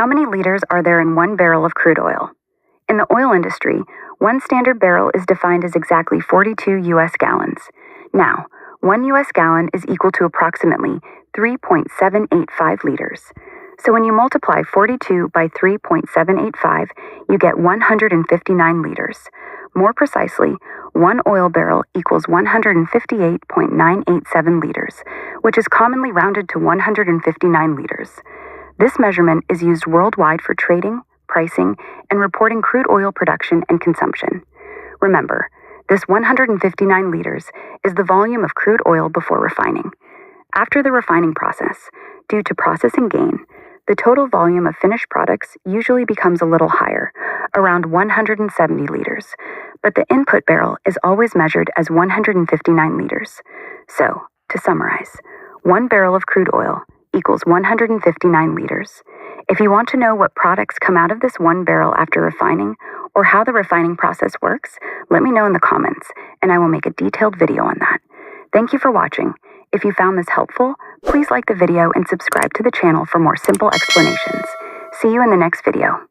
How many liters are there in 1 barrel of crude oil? In the oil industry, 1 standard barrel is defined as exactly 42 U.S. gallons. Now, 1 U.S. gallon is equal to approximately 3.785 liters. So when you multiply 42 by 3.785, you get 159 liters. More precisely, 1 oil barrel equals 158.987 liters, which is commonly rounded to 159 liters. This measurement is used worldwide for trading, pricing, and reporting crude oil production and consumption. Remember, this 159 liters is the volume of crude oil before refining. After the refining process, due to processing gain, the total volume of finished products usually becomes a little higher, around 170 liters, but the input barrel is always measured as 159 liters. So, to summarize, 1 barrel of crude oil equals 159 liters. If you want to know what products come out of this 1 barrel after refining, or how the refining process works, let me know in the comments, and I will make a detailed video on that. Thank you for watching. If you found this helpful, please like the video and subscribe to the channel for more simple explanations. See you in the next video.